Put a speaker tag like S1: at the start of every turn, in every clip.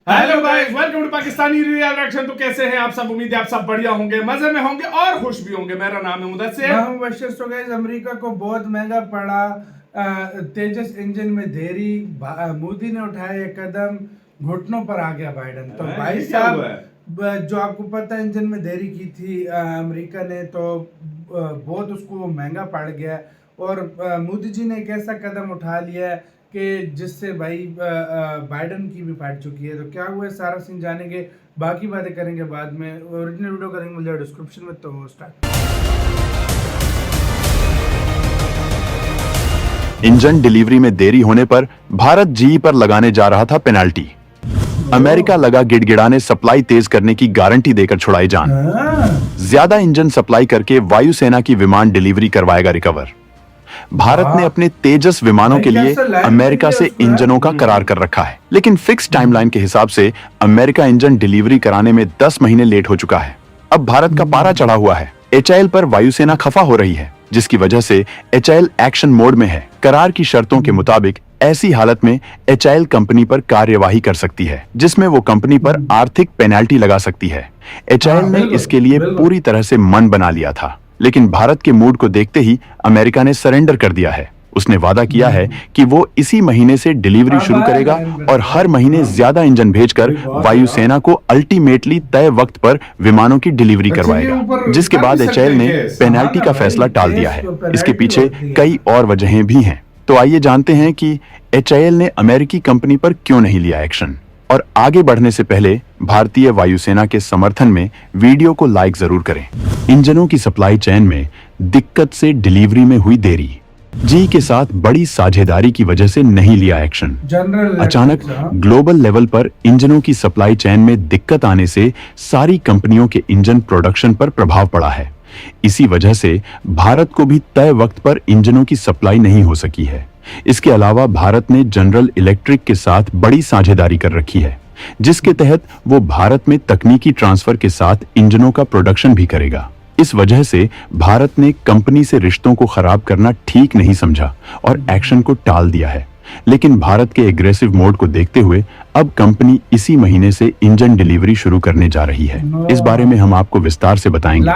S1: Hello guys, welcome to Pakistani reaction. तो कैसे हैं आप सब? उम्मीद है आप सब बढ़िया होंगे, मजे में होंगे और खुश भी होंगे। मेरा नाम है मुदस्सिर।
S2: मैं हूं बशीर। तो गाइस, अमेरिका को बहुत महंगा पड़ा तेजस इंजन में देरी। मोदी ने उठाया ये कदम, घुटनों पर आ गया बाइडन। तो भाई साहब, जो आपको पता है इंजन में देरी की थी अमेरिका ने, तो बहुत उसको महंगा पड़ गया। और मोदी जी ने एक ऐसा कदम उठा लिया है कि जिससे भाई बाइडन की भी फाट चुकी है। तो क्या हुआ है सारा सीन जानेंगे, बाकी बातें करेंगे बाद में। ओरिजिनल वीडियो करेंगे मुझे डिस्क्रिप्शन में। तो स्टार्ट।
S3: इंजन डिलीवरी में देरी होने पर भारत जीई पर लगाने जा रहा था पेनाल्टी। अमेरिका लगा गिड़गिड़ाने सप्लाई तेज करने की गारंटी देकर छुड़ाई जान। ज्यादा इंजन सप्लाई करके वायुसेना की विमान डिलीवरी करवाएगा रिकवर। भारत ने अपने तेजस विमानों के लिए अमेरिका से इंजनों का करार कर रखा है, लेकिन फिक्स टाइमलाइन के हिसाब से अमेरिका इंजन डिलीवरी कराने में 10 महीने लेट हो चुका है। अब भारत का पारा चढ़ा हुआ है। एचएएल पर वायुसेना खफा हो रही है, जिसकी वजह से एचएएल एक्शन मोड में है। करार की शर्तों के मुताबिक ऐसी हालत में एचएएल कंपनी पर कार्यवाही कर सकती है, जिसमें वो कंपनी पर आर्थिक पेनाल्टी लगा सकती है। एचएएल ने इसके लिए पूरी तरह से मन बना लिया था, लेकिन भारत के मूड को देखते ही अमेरिका ने सरेंडर कर दिया है। उसने वादा किया है कि वो इसी महीने से डिलीवरी शुरू करेगा और हर महीने ज्यादा इंजन भेजकर वायुसेना को अल्टीमेटली तय वक्त पर विमानों की डिलीवरी करवाएगा, जिसके बाद एचएएल ने पेनाल्टी का फैसला टाल दिया है। इसके पीछे कई और वजहें भी हैं। तो आइए जानते हैं कि एचएएल ने अमेरिकी कंपनी पर क्यों नहीं लिया एक्शन। और आगे बढ़ने से पहले भारतीय वायुसेना के समर्थन में वीडियो को लाइक जरूर करें। इंजनों की सप्लाई चेन में दिक्कत से डिलीवरी में हुई देरी। जी के साथ बड़ी साझेदारी की वजह से नहीं लिया एक्शन। अचानक ग्लोबल लेवल पर इंजनों की सप्लाई चेन में दिक्कत आने से सारी कंपनियों के इंजन प्रोडक्शन पर प्रभाव पड़ा है। इसी वजह से भारत को भी तय वक्त पर इंजनों की सप्लाई नहीं हो सकी है। इसके अलावा भारत ने जनरल इलेक्ट्रिक के साथ बड़ी साझेदारी कर रखी है, जिसके तहत वो भारत में तकनीकी ट्रांसफर के साथ इंजनों का प्रोडक्शन भी करेगा। इस वजह से भारत ने कंपनी से रिश्तों को खराब करना ठीक नहीं समझा और एक्शन को टाल दिया है। लेकिन भारत के एग्रेसिव मोड को देखते हुए अब कंपनी इसी महीने से इंजन डिलीवरी शुरू करने जा रही है। इस बारे में हम आपको विस्तार से बताएंगे,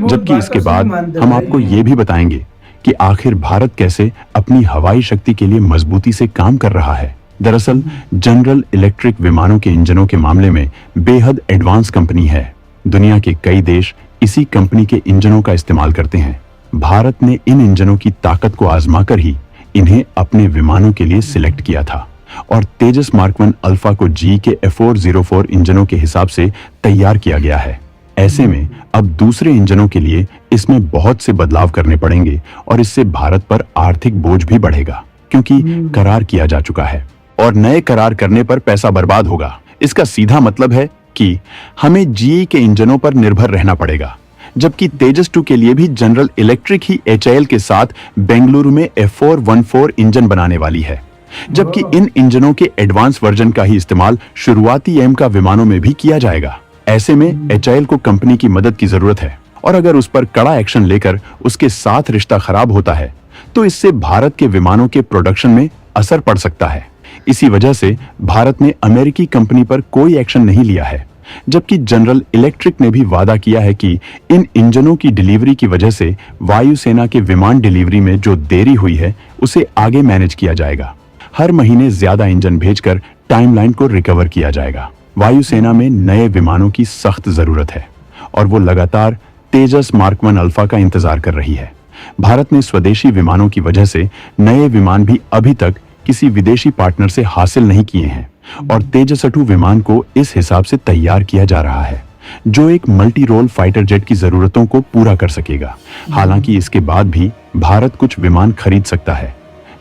S3: जबकि इसके बाद हम आपको ये भी बताएंगे कि आखिर भारत कैसे अपनी हवाई शक्ति के लिए मजबूती से काम कर रहा है। दरअसल जनरल इलेक्ट्रिक विमानों के इंजनों के मामले में बेहद एडवांस कंपनी है। दुनिया के कई देश इसी कंपनी के इंजनों का इस्तेमाल करते हैं। भारत ने इन इंजनों की ताकत को आजमाकर ही इन्हें अपने विमानों के लिए सिलेक्ट किया था और तेजस मार्क 1 अल्फा को जी के F404 इंजनों के हिसाब से तैयार किया गया है। ऐसे में अब दूसरे इंजनों के लिए इसमें बहुत से बदलाव करने पड़ेंगे और इससे भारत पर आर्थिक बोझ भी बढ़ेगा, क्योंकि करार किया जा चुका है और नए करार करने पर पैसा बर्बाद होगा। इसका सीधा मतलब है कि हमें जीई के इंजनों पर निर्भर रहना पड़ेगा, जबकि तेजस 2 के लिए भी जनरल इलेक्ट्रिक ही एचएएल के साथ बेंगलुरु में F414 इंजन बनाने वाली है, जबकि इन इंजनों के एडवांस वर्जन का ही इस्तेमाल शुरुआती एम का विमानों में भी किया जाएगा। ऐसे में एचएएल को कंपनी की मदद की जरूरत है, और अगर उस पर कड़ा एक्शन लेकर उसके साथ रिश्ता खराब होता है तो इससे भारत के विमानों के प्रोडक्शन में असर पड़ सकता है। इसी वजह से भारत ने अमेरिकी कंपनी पर कोई एक्शन नहीं लिया है, जबकि जनरल इलेक्ट्रिक ने भी वादा किया है कि इन इंजनों की डिलीवरी की वजह से वायुसेना के विमान डिलीवरी में जो देरी हुई है उसे आगे मैनेज किया जाएगा। हर महीने ज्यादा इंजन भेजकर टाइमलाइन को रिकवर किया जाएगा। वायुसेना में नए विमानों की सख्त जरूरत है और वो लगातार तेजस मार्क 1 अल्फा का इंतजार कर रही है। भारत ने स्वदेशी विमानों की वजह से नए विमान भी अभी तक किसी विदेशी पार्टनर से हासिल नहीं किए हैं और तेजस 2 विमान को इस हिसाब से तैयार किया जा रहा है, जो एक मल्टी रोल फाइटर जेट की जरूरतों को पूरा कर सकेगा। हालांकि इसके बाद भी भारत कुछ विमान खरीद सकता है,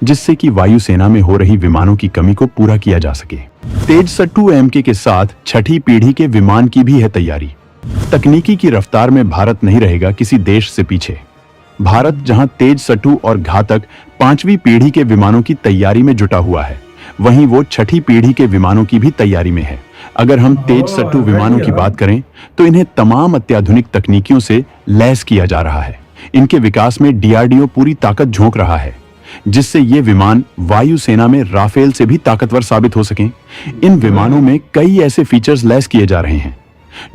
S3: जिससे कि वायुसेना में हो रही विमानों की कमी को पूरा किया जा सके। तेजस 2 MK के साथ छठी पीढ़ी के विमान की भी है तैयारी। तकनीकी की रफ्तार में भारत नहीं रहेगा किसी देश से पीछे। भारत जहां तेजस 2 और घातक 5वीं पीढ़ी के विमानों की तैयारी में जुटा हुआ है, वहीं वो छठी पीढ़ी के विमानों की भी तैयारी में है। अगर हम तेजस 2 विमानों की बात करें तो इन्हें तमाम अत्याधुनिक तकनीकियों से लैस किया जा रहा है। इनके विकास में डीआरडीओ पूरी ताकत झोंक रहा है। जिससे ये विमान वायुसेना में राफेल से भी ताकतवर साबित हो सकें। इन विमानों में कई ऐसे फीचर्स लैस किए जा रहे हैं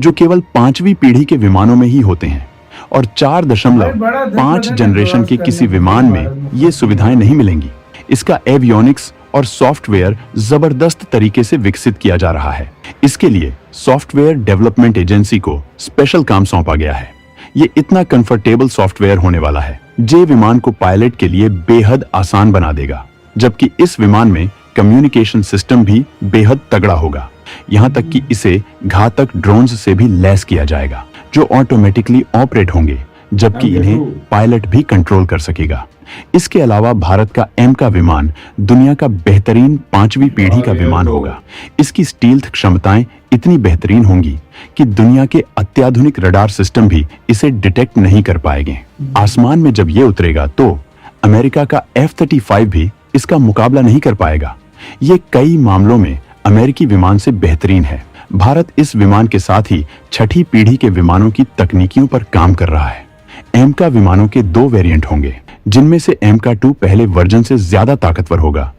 S3: जो केवल 5वीं पीढ़ी के विमानों में ही होते हैं और 4.5 जनरेशन के किसी विमान में ये सुविधाएं नहीं मिलेंगी। इसका एवियोनिक्स और सॉफ्टवेयर जबरदस्त तरीके से विकसित किया जा रहा है। इसके लिए सॉफ्टवेयर डेवलपमेंट एजेंसी को स्पेशल काम सौंपा गया है। ये इतना कंफर्टेबल सॉफ्टवेयर होने वाला है जो विमान को पायलट के लिए बेहद आसान बना देगा, जबकि इस विमान में कम्युनिकेशन सिस्टम भी बेहद तगड़ा होगा। यहां तक कि इसे घातक ड्रोन्स से भी लैस किया जाएगा जो ऑटोमेटिकली ऑपरेट होंगे, जबकि इन्हें पायलट भी कंट्रोल कर सकेगा। इसके अलावा भारत का एम का विमान दुनिया का बेहतरीन 5वीं पीढ़ी का विमान होगा। इसकी स्टील्थ क्षमताएं इतनी बेहतरीन होंगी कि दुनिया के अत्याधुनिक रडार सिस्टम भी इसे डिटेक्ट नहीं कर पाएंगे। आसमान में जब ये उतरेगा तो अमेरिका का F-35 भी इसका मुकाबला नहीं कर पाएगा। ये कई मामलों में अमेरिकी विमान से बेहतरीन है। भारत इस विमान के साथ ही 6ठी पीढ़ी के विमानों की तकनीकियों पर काम कर रहा है। एम का विमानों के 2 वेरिएंट होंगे, जिनमें से एम का 2 पहले वर्जन से ज्यादा ताकतवर होगा।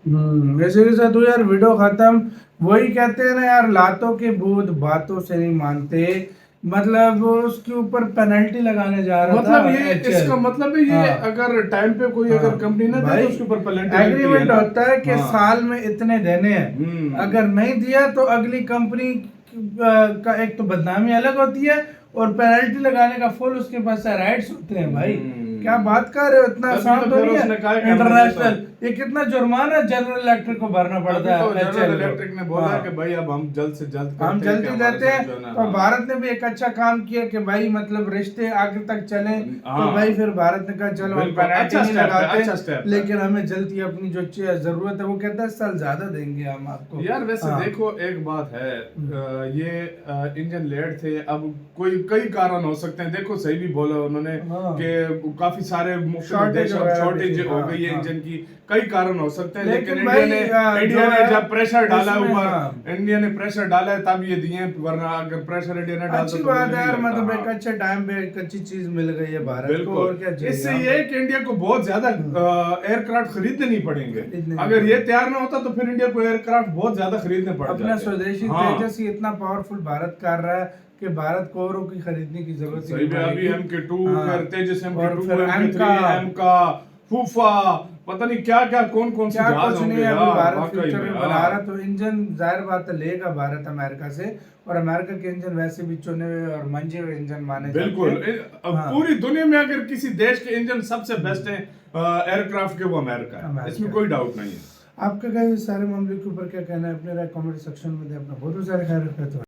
S2: वैसे के साथ यार वीडियो खत्म। वही कहते हैं ना यार, लातों के भूत बातों से नहीं मानते। मतलब उसके ऊपर पेनल्टी लगाने जा रहा था।
S1: मतलब ये इसका मतलब है ये अगर टाइम पे कोई अगर कंपनी ना दे तो उसके ऊपर पेनल्टी
S2: एग्रीमेंट होता है कि साल में इतने देने हैं, अगर नहीं दिया तो अगली कंपनी का एक तो बदनामी अलग होती है और पेनल्टी लगाने का फुल उसके पास राइट्स होते हैं। भाई क्या बात कर रहे हो, इतना आसान तो नहीं है। इंटरनेशनल ये कितना जुर्माना जनरल इलेक्ट्रिक को भरना पड़ता है।
S1: जनरल इलेक्ट्रिक ने बोला कि भाई अब हम जल्द से जल्द
S2: हम जल्दी देते हैं। तो भारत ने भी एक अच्छा काम किया कि भाई मतलब रिश्ते आगे तक चले। तो भाई फिर भारत ने कहा चलो हम पेनल्टी नहीं लगाते, लेकिन हमें जल्दी अपनी जो जरूरत है वो कहता है साल ज्यादा देंगे हम आपको।
S1: यार वैसे देखो एक बात है, ये इंजन लेट थे, अब कोई कई कारण हो सकते हैं। देखो सही भी बोला उन्होंने कि काफी सारे शॉर्टेज हो गई है इंजन की, कई कारण हो सकते हैं। लेकिन इंडिया ने जब प्रेशर डाला ऊपर, इंडिया ने प्रेशर डाला है तब ये दिए, वरना अगर प्रेशर इंडिया ने डाला
S2: अच्छी बात है यार। मतलब एक अच्छे टाइम पे एक अच्छी चीज मिल गई है भारत को, और क्या चाहिए।
S1: इससे ये है कि इंडिया को बहुत ज्यादा एयरक्राफ्ट खरीदने नहीं पड़ेंगे। अगर ये तैयार ना होता तो फिर इंडिया को एयरक्राफ्ट बहुत ज्यादा खरीदने पड़ जाते।
S2: अपना स्वदेशी तेजस ही इतना पावरफुल भारत कर रहा है कि भारत को औरों की खरीदने की जरूरत नहीं है।
S1: अभी MK2 तेजस MK2 M का फूफा पता नहीं क्या क्या कौन से जहाज होंगे।
S2: नहीं अभी भारत फ्यूचर में बना रहा, तो इंजन जाहिर बात है लेगा भारत अमेरिका से, और अमेरिका के इंजन वैसे भी चुने हुए और मंजे हुए इंजन माने
S1: बिल्कुल। पूरी दुनिया में अगर किसी देश के इंजन सबसे बेस्ट है एयरक्राफ्ट के, वो अमेरिका है, इसमें कोई डाउट नहीं है।
S2: आपका क्या सारे मामले के ऊपर क्या कहना है, अपने राय कमेंट सेक्शन में दे। अपना बहुत सारे ख्याल रखते हैं।